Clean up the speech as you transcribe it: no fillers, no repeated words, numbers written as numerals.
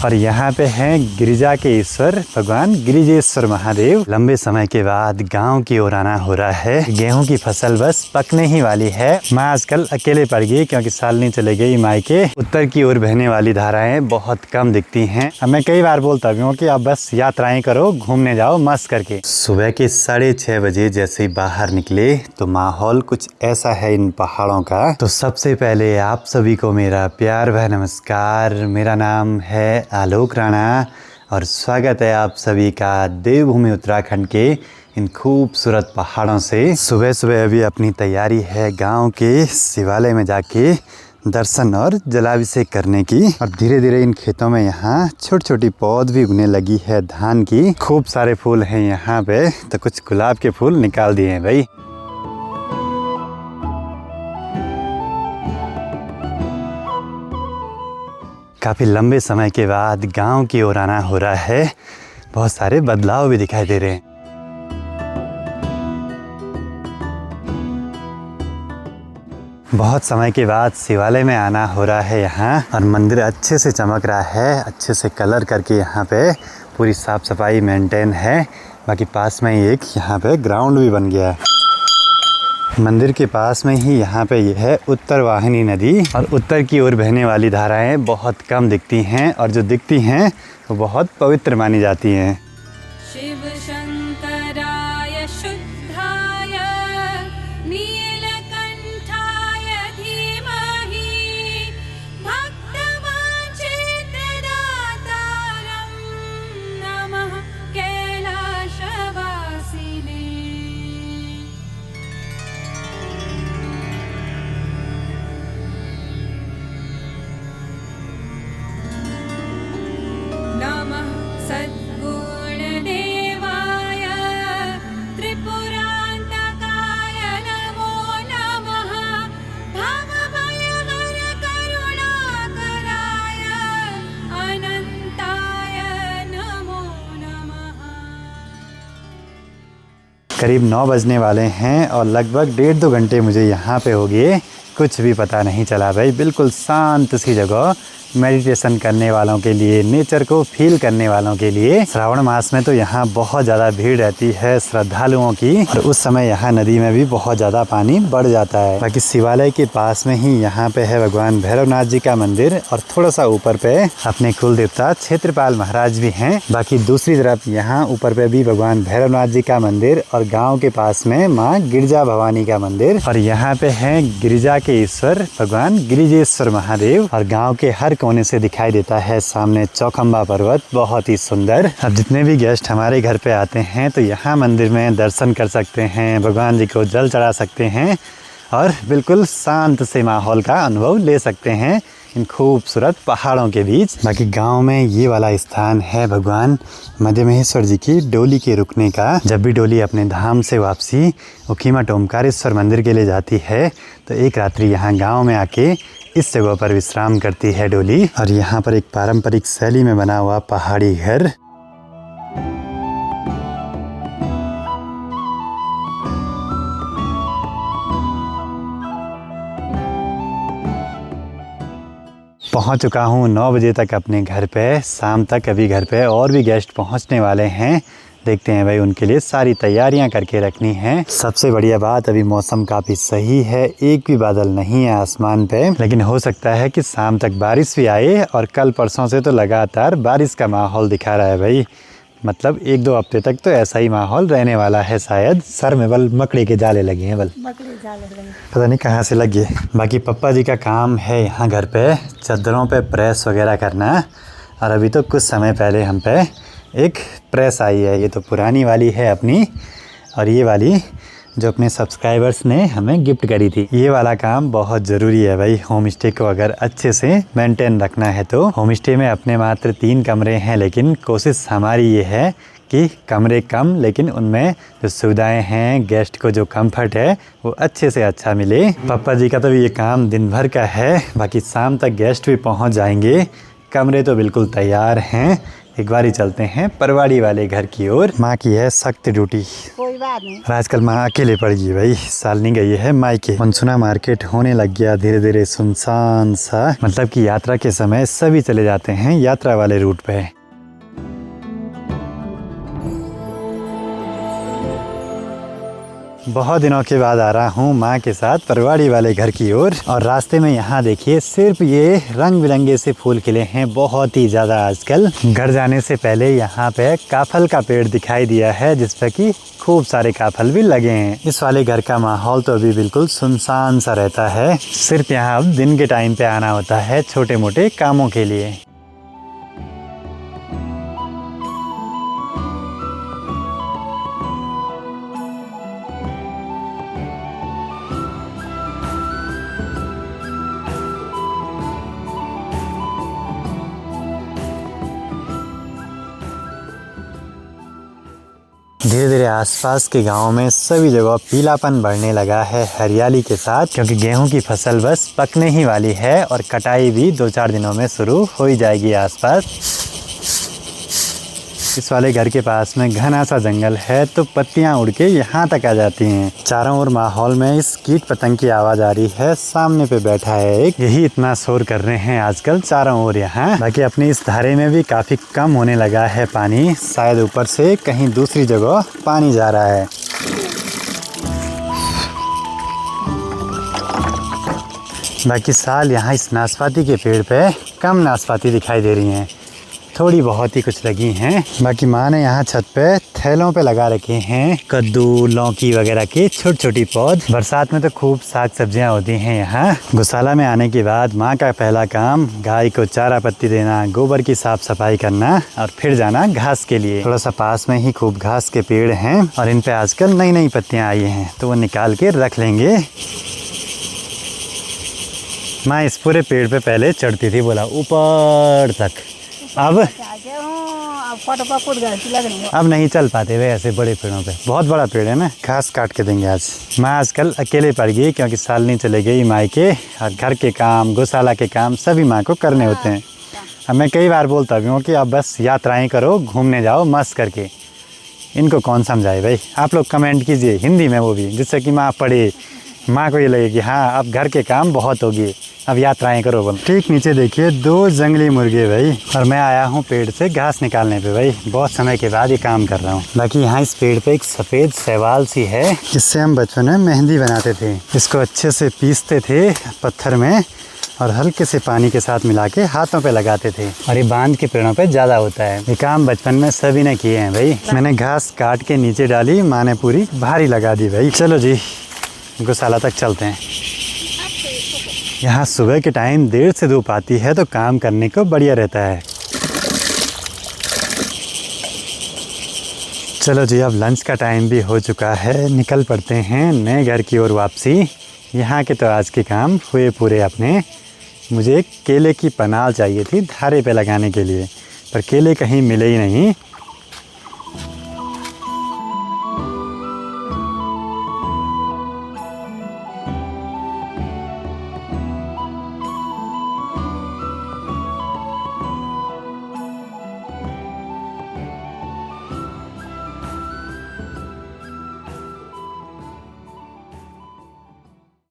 और यहाँ पे हैं गिरिजा के ईश्वर भगवान गिरिजेश्वर महादेव। लंबे समय के बाद गांव की ओर आना हो रहा है। गेहूं की फसल बस पकने ही वाली है। माँ आजकल अकेले पड़ गई क्योंकि सालनी चले गई मायके। उत्तर की ओर बहने वाली धाराएं बहुत कम दिखती हैं। अब मैं कई बार बोलता भी हूँ कि आप बस यात्राएं करो, घूमने जाओ मस्त करके। सुबह के 6:30 बजे जैसे ही बाहर निकले तो माहौल कुछ ऐसा है इन पहाड़ों का। तो सबसे पहले आप सभी को मेरा प्यार भरा नमस्कार। मेरा नाम है आलोक राणा और स्वागत है आप सभी का देवभूमि उत्तराखंड के इन खूबसूरत पहाड़ों से। सुबह सुबह अभी अपनी तैयारी है गांव के शिवालय में जाके दर्शन और जलाभिषेक करने की। और धीरे धीरे इन खेतों में यहाँ छोटी छोटी पौध भी उगने लगी है धान की। खूब सारे फूल हैं यहाँ पे, तो कुछ गुलाब के फूल निकाल दिए हैं भाई। काफ़ी लंबे समय के बाद गांव की ओर आना हो रहा है। बहुत सारे बदलाव भी दिखाई दे रहे हैं। बहुत समय के बाद शिवालय में आना हो रहा है यहाँ, और मंदिर अच्छे से चमक रहा है। अच्छे से कलर करके यहाँ पे पूरी साफ सफाई मेंटेन है। बाकी पास में ही एक यहाँ पे ग्राउंड भी बन गया है। मंदिर के पास में ही यहाँ पे ये है उत्तर वाहिनी नदी, और उत्तर की ओर बहने वाली धाराएं बहुत कम दिखती हैं, और जो दिखती हैं वो बहुत पवित्र मानी जाती हैं। शिव शंकराय शुद्धाय नीलकंठाय धीमहि भक्तवांछितदातारं नमः कैलाशवासिने। नमः सद्गुणदेवाय त्रिपुरान्तकाय नमो नमः भवभयहर करुणाकराय अनन्ताय नमो नमः। करीब 9 बजने वाले हैं और लगभग 1.5-2 घंटे मुझे यहाँ पे हो गए। कुछ भी पता नहीं चला भाई। बिल्कुल शांत सी जगह, मेडिटेशन करने वालों के लिए, नेचर को फील करने वालों के लिए। श्रावण मास में तो यहाँ बहुत ज़्यादा भीड़ रहती है श्रद्धालुओं की, और उस समय यहाँ नदी में भी बहुत ज़्यादा पानी बढ़ जाता है। बाकी शिवालय के पास में ही यहाँ पे है भगवान भैरवनाथ जी का मंदिर, और थोड़ा सा ऊपर पे अपने कुल देवता क्षेत्रपाल महाराज भी हैं। बाकी दूसरी तरफ यहाँ ऊपर पे भी भगवान भैरवनाथ जी का मंदिर, और गाँव के पास में माँ गिरजा भवानी का मंदिर। और यहाँ पे है गिरिजा के ईश्वर भगवान गिरिजेश्वर महादेव, और गाँव के हर कोने से दिखाई देता है सामने चौखंबा पर्वत, बहुत ही सुंदर। अब जितने भी गेस्ट हमारे घर पे आते हैं तो यहाँ मंदिर में दर्शन कर सकते हैं, भगवान जी को जल चढ़ा सकते हैं, और बिल्कुल शांत से माहौल का अनुभव ले सकते हैं इन खूबसूरत पहाड़ों के बीच। बाकी गांव में ये वाला स्थान है भगवान मध्य महेश्वर जी की डोली के रुकने का। जब भी डोली अपने धाम से वापसी उखीमठ ओमकारेश्वर मंदिर के लिए जाती है तो एक रात्रि यहाँ गांव में आके इस जगह पर विश्राम करती है डोली। और यहाँ पर एक पारंपरिक शैली में बना हुआ पहाड़ी घर। पहुँच चुका हूँ 9 बजे तक अपने घर पे। शाम तक अभी घर पे और भी गेस्ट पहुँचने वाले हैं। देखते हैं भाई, उनके लिए सारी तैयारियां करके रखनी है। सबसे बढ़िया बात, अभी मौसम काफ़ी सही है, एक भी बादल नहीं है आसमान पे। लेकिन हो सकता है कि शाम तक बारिश भी आए, और कल परसों से तो लगातार बारिश का माहौल दिखा रहा है भाई। मतलब 1-2 हफ्ते तक तो ऐसा ही माहौल रहने वाला है शायद। सर में बल मकड़ी के जाले लगे हैं, बल मकड़ी जाले लगे, पता नहीं कहाँ से लगे। बाकी पप्पा जी का काम है यहाँ घर पे चादरों पे प्रेस वगैरह करना। और अभी तो कुछ समय पहले हम पे एक प्रेस आई है। ये तो पुरानी वाली है अपनी, और ये वाली जो अपने सब्सक्राइबर्स ने हमें गिफ्ट करी थी। ये वाला काम बहुत ज़रूरी है भाई। होम स्टे को अगर अच्छे से मेंटेन रखना है तो। होम स्टे में अपने मात्र 3 कमरे हैं, लेकिन कोशिश हमारी ये है कि कमरे कम, लेकिन उनमें जो सुविधाएं हैं, गेस्ट को जो कंफर्ट है वो अच्छे से अच्छा मिले। पापा जी का तो ये काम दिन भर का है। बाकी शाम तक गेस्ट भी पहुंच जाएंगे। कमरे तो बिल्कुल तैयार हैं। एक बार ही चलते हैं परवाड़ी वाले घर की ओर। माँ की है सख्त ड्यूटी कोई बात नहीं। और आजकल माँ अकेले पड़ गई भाई, साल नहीं गई है मायके। मनसुना मार्केट होने लग गया धीरे धीरे सुनसान सा, मतलब कि यात्रा के समय सभी चले जाते हैं यात्रा वाले रूट पे। बहुत दिनों के बाद आ रहा हूँ माँ के साथ परवाड़ी वाले घर की ओर। और रास्ते में यहाँ देखिए सिर्फ ये रंग बिरंगे से फूल खिले हैं बहुत ही ज़्यादा आजकल। घर जाने से पहले यहाँ पे काफल का पेड़ दिखाई दिया है जिस पे कि खूब सारे काफल भी लगे हैं। इस वाले घर का माहौल तो अभी बिल्कुल सुनसान सा रहता है। सिर्फ यहाँ अब दिन के टाइम पे आना होता है छोटे मोटे कामों के लिए। धीरे धीरे आसपास के गांवों में सभी जगह पीलापन बढ़ने लगा है हरियाली के साथ, क्योंकि गेहूं की फसल बस पकने ही वाली है और कटाई भी 2-4 दिनों में शुरू हो ही जाएगी आसपास। इस वाले घर के पास में घना सा जंगल है तो पत्तियां उड़ के यहाँ तक आ जाती हैं। चारों ओर माहौल में इस कीट पतंग की आवाज आ रही है। सामने पे बैठा है एक, यही इतना शोर कर रहे हैं आजकल चारों ओर यहाँ। बाकी अपनी इस धारे में भी काफी कम होने लगा है पानी, शायद ऊपर से कहीं दूसरी जगह पानी जा रहा है। बाकी साल यहाँ इस नाशपाती के पेड़ पे कम नाशपाती दिखाई दे रही हैं, थोड़ी बहुत ही कुछ लगी हैं। बाकी माँ ने यहाँ छत पे थैलों पे लगा रखे हैं कद्दू लौकी वगैरह के छोटी छोटी पौध। बरसात में तो खूब साग सब्जियाँ होती हैं यहाँ। गौशाला में आने के बाद माँ का पहला काम गाय को चारा पत्ती देना, गोबर की साफ सफाई करना और फिर जाना घास के लिए। थोड़ा सा पास में ही खूब घास के पेड़ हैं और इन पे आजकल नई नई पत्तियाँ आई हैं तो वो निकाल के रख लेंगे। माँ इस पूरे पेड़ पे पहले चढ़ती थी, बोला ऊपर तक। अब अब नहीं चल पाते वे ऐसे बड़े पेड़ों पे, बहुत बड़ा पेड़ है ना। घास काट के देंगे आज। माँ आजकल अकेले पड़ गई क्योंकि साल नहीं चले गई मायके और घर के काम गौशाला के काम सभी माँ को करने होते हैं। अब मैं कई बार बोलता भी हूँ कि आप बस यात्राएं करो, घूमने जाओ मस्त करके। इनको कौन समझाए भाई, आप लोग कमेंट कीजिए हिंदी में वो भी, जिससे कि माँ पढ़े, माँ को ये लगे कि हाँ अब घर के काम बहुत होगी, अब यात्राएं करो बोल। ठीक नीचे देखिए 2 जंगली मुर्गे भाई, और मैं आया हूँ पेड़ से घास निकालने पे भाई, बहुत समय के बाद ये काम कर रहा हूँ। बाकी यहाँ इस पेड़ पे एक सफ़ेद शैवाल सी है, इससे हम बचपन में मेहंदी बनाते थे। इसको अच्छे से पीसते थे पत्थर में और हल्के से पानी के साथ मिला के हाथों पे लगाते थे, और ये बांध के पेड़ों पे ज़्यादा होता है। ये काम बचपन में सभी ने किए हैं भाई। मैंने घास काट के नीचे डाली, माँ ने पूरी भारी लगा दी भाई। चलो जी गौशाला तक चलते हैं। यहाँ सुबह के टाइम देर से धूप आती है तो काम करने को बढ़िया रहता है। चलो जी अब लंच का टाइम भी हो चुका है, निकल पड़ते हैं नए घर की ओर वापसी। यहाँ के तो आज के काम हुए पूरे अपने। मुझे एक केले की पनाल चाहिए थी धारे पे लगाने के लिए, पर केले कहीं मिले ही नहीं।